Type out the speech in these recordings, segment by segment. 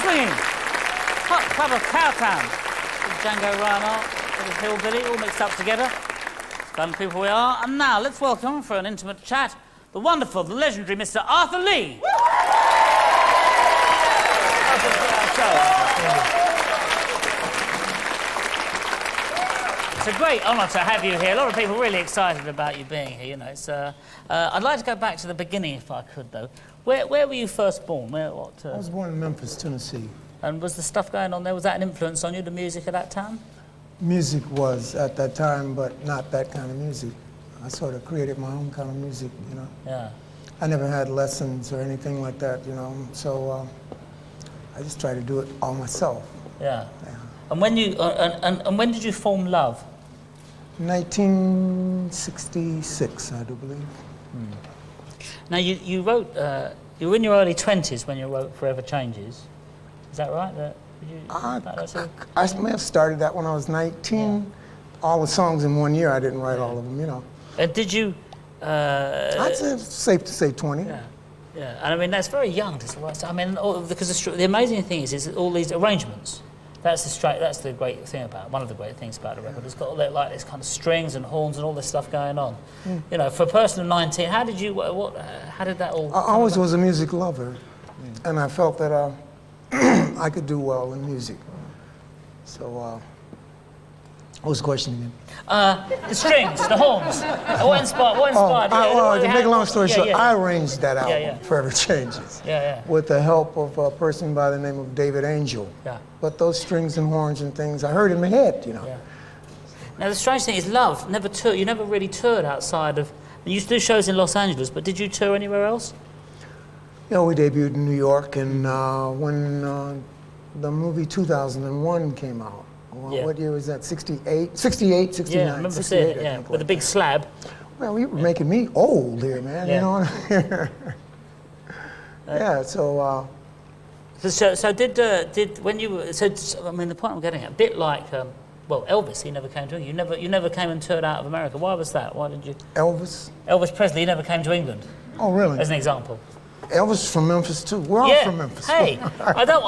swinging. Hot Club of Cowtown. With Django Reinhardt, with his hillbilly, all mixed up together. Fun people we are. And now let's welcome, for an intimate chat, the wonderful, the legendary Mr. Arthur Lee. It's a great honour to have you here. A lot of people are really excited about you being here. You know, it's. I'd like to go back to the beginning, if I could, though. Where were you first born? I was born in Memphis, Tennessee. And was the stuff going on there? Was that an influence on you? The music of that town? Music was at that time, but not that kind of music. I sort of created my own kind of music, you know. Yeah. I never had lessons or anything like that, you know. So I just tried to do it all myself. Yeah. And when you and when did you form Love? 1966, I do believe. Now you wrote. You were in your early 20s when you wrote Forever Changes. Is that right? I may have started that when I was 19. Yeah. All the songs in 1 year. I didn't write all of them, you know. Did you? I'd say it's safe to say 20. Yeah. Yeah, and I mean that's very young to write. I mean, because the amazing thing is all these arrangements. That's the great thing about one of the great things about the record. It's got all that, like this kind of strings and horns and all this stuff going on. You know, for a person of 19, how did you? How did that all? I always was a music lover, and I felt that I could do well in music. So, what was the question again? The strings, the horns. What inspired? To make a long story short, I arranged that album, Forever Changes, with the help of a person by the name of David Angel. Yeah. But those strings and horns and things, I heard in my head, you know. Yeah. Now the strange thing is, Love never toured. You never really toured outside of. You used to do shows in Los Angeles, but did you tour anywhere else? You know, we debuted in New York, and when the movie 2001 came out. What year was that? 68, 69. Yeah, I remember seeing it, yeah, with a big slab. Well, you were making me old here, man, you know? Yeah, so... So did when you were... So, I mean, the point I'm getting at, a bit like, well, Elvis, he never came to England. You never came and toured out of America. Why was that? Why did you... Elvis? Elvis Presley, he never came to England. Oh, really? As an example. Elvis from Memphis too. We're all from Memphis. Hey, I don't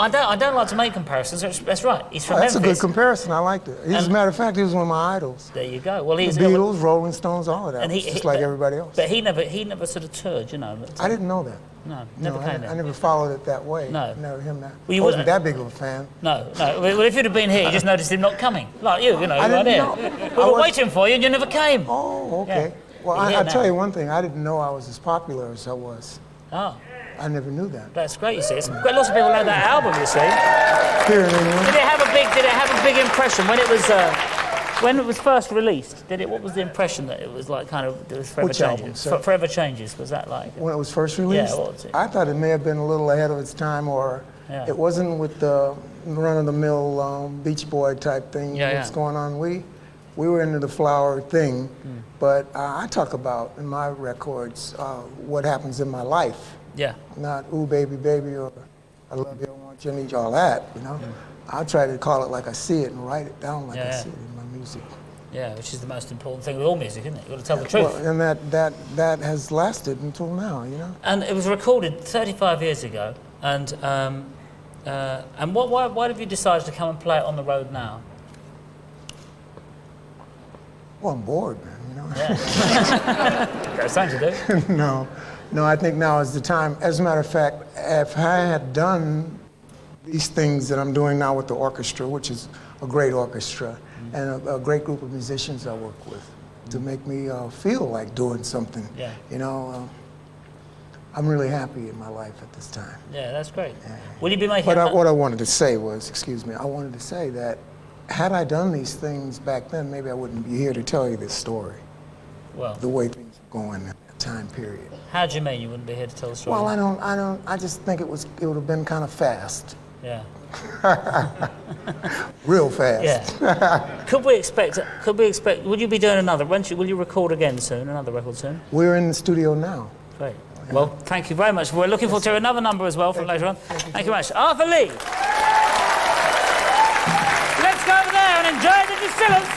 like to make comparisons. That's right. He's from Memphis. That's a good comparison. I liked it. As a matter of fact, he was one of my idols. There you go. Well, he's the Beatles, Rolling Stones, all of that. And just like everybody else. But he never sort of toured, you know. I didn't know that. No, never came there. I never followed it that way. No, never him that. Well, you wasn't that big of a fan. No. Well, if you'd have been here, you just noticed him not coming, like you know, right here. We were waiting for you, and you never came. Oh, okay. Yeah. Well, I'll tell you one thing. I didn't know I was as popular as I was. Oh. I never knew that. That's great. You see, lots of people know that album. You see. Here in England. Did it have a big impression when it was first released? What was the impression that it was like? Kind of, it was Forever Changes. Forever Changes. Was that like? When it was first released? Yeah. What was it? I thought it may have been a little ahead of its time, or it wasn't with the run-of-the-mill Beach Boy type thing. What's going on? We were into the flower thing, but I talk about in my records what happens in my life. Yeah. Not ooh baby baby or I love you, I want you, I need you, all that, you know. I try to call it like I see it and write it down like I see it in my music. Yeah, which is the most important thing with all music, isn't it? You've got to tell the truth. Well, and that has lasted until now, you know. And it was recorded 35 years ago, and why have you decided to come and play it on the road now? Well, I'm bored, man, you know. Yeah. Got something to do. No, I think now is the time. As a matter of fact, if I had done these things that I'm doing now with the orchestra, which is a great orchestra, and a great group of musicians I work with, to make me feel like doing something, you know, I'm really happy in my life at this time. Yeah, that's great. Will you be making... What I wanted to say was, I wanted to say that had I done these things back then, maybe I wouldn't be here to tell you this story. Well, the way things were going in that time period. How do you mean you wouldn't be here to tell the story? Well, I just think it would have been kind of fast. Yeah. Real fast. Yeah. Could we expect, will you be doing another, will you record again soon, another record soon? We're in the studio now. Great. Well, thank you very much. We're looking forward to another number as well from later on. Thank you very much. Arthur Lee. Let's go over there and enjoy the distillers.